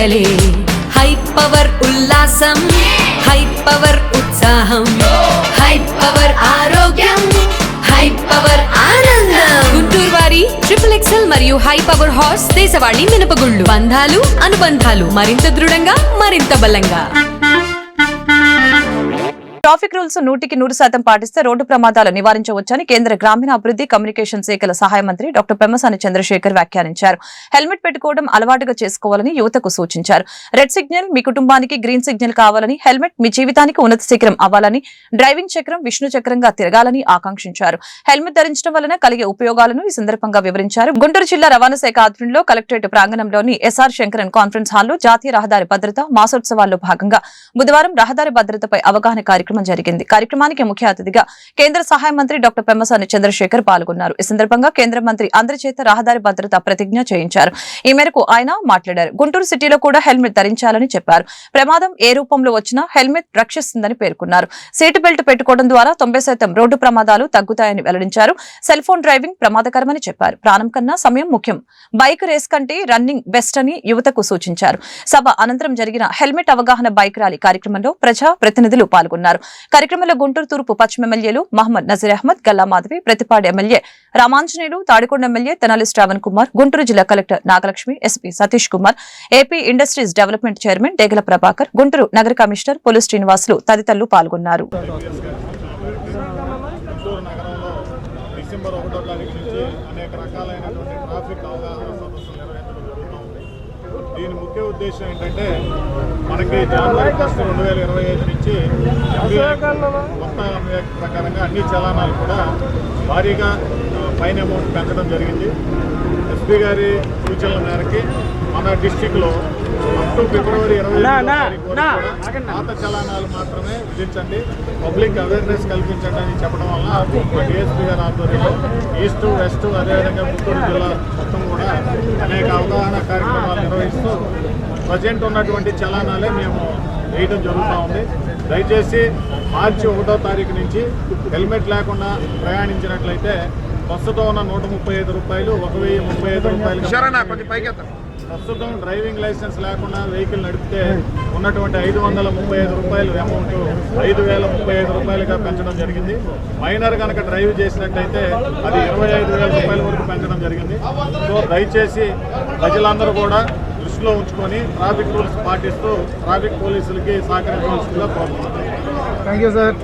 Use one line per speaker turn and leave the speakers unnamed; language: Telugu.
పండగలే హై పవర్ ఉల్లాసం హై పవర్ ఉత్సాహం హై పవర్ ఆరోగ్యం హై పవర్ ఆనందం గుంటూరు వారి XXL మరియు హై పవర్ హార్స్ దేశవాళీ మినపగుళ్ళు బంధాలు అనుబంధాలు మరింత దృఢంగా మరింత బలంగా
ట్రాఫిక్ రూల్స్ 100% పాటిస్తే రోడ్డు ప్రమాదాలు నివారించవచ్చని కేంద్ర గ్రామీణాభివృద్ధి కమ్యూనికేషన్ శాఖల సహాయ మంత్రి డాక్టర్ పెమ్మసాని చంద్రశేఖర్ వ్యాఖ్యానించారు. హెల్మెట్ పెట్టుకోవడం అలవాటుగా చేసుకోవాలని యువతకు సూచించారు. రెడ్ సిగ్నల్ మీ కుటుంబానికి గ్రీన్ సిగ్నల్ కావాలని, హెల్మెట్ మీ జీవితానికి ఉన్నత శిఖరం అవ్వాలని, డ్రైవింగ్ చక్రం విష్ణు చక్రంగా తిరగాలని ఆకాంక్షించారు. హెల్మెట్ ధరించడం వలన కలిగే ఉపయోగాలను ఈ సందర్భంగా వివరించారు. గుంటూరు జిల్లా రవాణా శాఖ ఆధ్వర్యంలో కలెక్టరేట్ ప్రాంగణంలోని SR శంకరన్ కాన్ఫరెన్స్ హాల్లో జాతీయ రహదారి భద్రత మాసోత్సవాల్లో భాగంగా బుధవారం రహదారి భద్రతపై అవగాహన కార్యక్రమం జరిగింది. కార్యక్రమానికి ముఖ్య అతిథిగా కేంద్ర సహాయ మంత్రి డాక్టర్ పెమ్మసాని చంద్రశేఖర్ పాల్గొన్నారు. ఈ సందర్భంగా కేంద్ర మంత్రి అందరి చేత రహదారి భద్రత ప్రతిజ్ఞ చేయించారు. ఈ మేరకు ఆయన మాట్లాడారు. గుంటూరు సిటీలో కూడా హెల్మెట్ ధరించాలని చెప్పారు. ప్రమాదం ఏ రూపంలో వచ్చినా హెల్మెట్ రక్షిస్తుందని పేర్కొన్నారు. సీటు బెల్ట్ పెట్టుకోవడం ద్వారా 90% రోడ్డు ప్రమాదాలు తగ్గుతాయని వెల్లడించారు. సెల్ ఫోన్ డ్రైవింగ్ ప్రమాదకరమని చెప్పారు. ప్రాణం కన్నా సమయం ముఖ్యం. బైక్ రేస్ కంటే రన్నింగ్ బెస్ట్ అని యువతకు సూచించారు. సభ అనంతరం జరిగిన హెల్మెట్ అవగాహన బైక్ ర్యాలీ కార్యక్రమంలో ప్రజా ప్రతినిధులు పాల్గొన్నారు. కార్యక్రమంలో గుంటూరు తూర్పు పశ్చిమ ఎమ్మెల్యేలు మహమ్మద్ నజీర్ అహ్మద్, గల్లా మాధవి, ప్రతిపాడు ఎమ్మెల్యే రామాంజనేయులు, తాడికొండ ఎమ్మెల్యే తెనాలి శ్రావణ్ కుమార్, గుంటూరు జిల్లా collector Nagalakshmi, SP Satish Kumar, AP industries development chairman Degala Prabhakar, Guntur నగర కమిషనర్ పొలి శ్రీనివాసులు తదితరులు పాల్గొన్నారు.
దీని ముఖ్య ఉద్దేశం ఏంటంటే మనకి జనవరి 1 2025 నుంచి కొత్త ప్రకారంగా అన్ని చలానాలు కూడా భారీగా ఫైన్ అమౌంట్ పెంచడం జరిగింది. ఎస్పీ గారి సూచనల మేరకి మన డిస్టిక్లో అప్ టు ఫిబ్రవరి 25 పాత చలానాలు మాత్రమే విధించండి, పబ్లిక్ అవేర్నెస్ కల్పించండి అని చెప్పడం వల్ల మా డిఎస్పీ గారి ఆధ్వర్యంలో ఈస్ట్ వెస్ట్ అదేవిధంగా గుంటూరు జిల్లా మొత్తం కూడా అనేక అవగాహన కార్యక్రమాలు నిర్వహిస్తూ ప్రజెంట్ ఉన్నటువంటి చలానాలే మేము వేయడం జరుగుతూ ఉంది. దయచేసి మార్చి 1వ తారీఖు నుంచి హెల్మెట్ లేకుండా ప్రయాణించినట్లయితే ప్రస్తుతం ఉన్న ₹135 ₹1035 ప్రస్తుతం డ్రైవింగ్ లైసెన్స్ లేకుండా వెహికల్ నడిపితే ఉన్నటువంటి ₹535 అమౌంట్ ₹5035గా పెంచడం జరిగింది. మైనర్ కనుక డ్రైవ్ చేసినట్టయితే అది ₹25,000 వరకు పెంచడం జరిగింది. సో దయచేసి ప్రజలందరూ కూడా దృష్టిలో ఉంచుకొని ట్రాఫిక్ రూల్స్ పాటిస్తూ ట్రాఫిక్ పోలీసులకి సహకరించవలసిందిగా కోరుతున్నాను.
Thank you sir.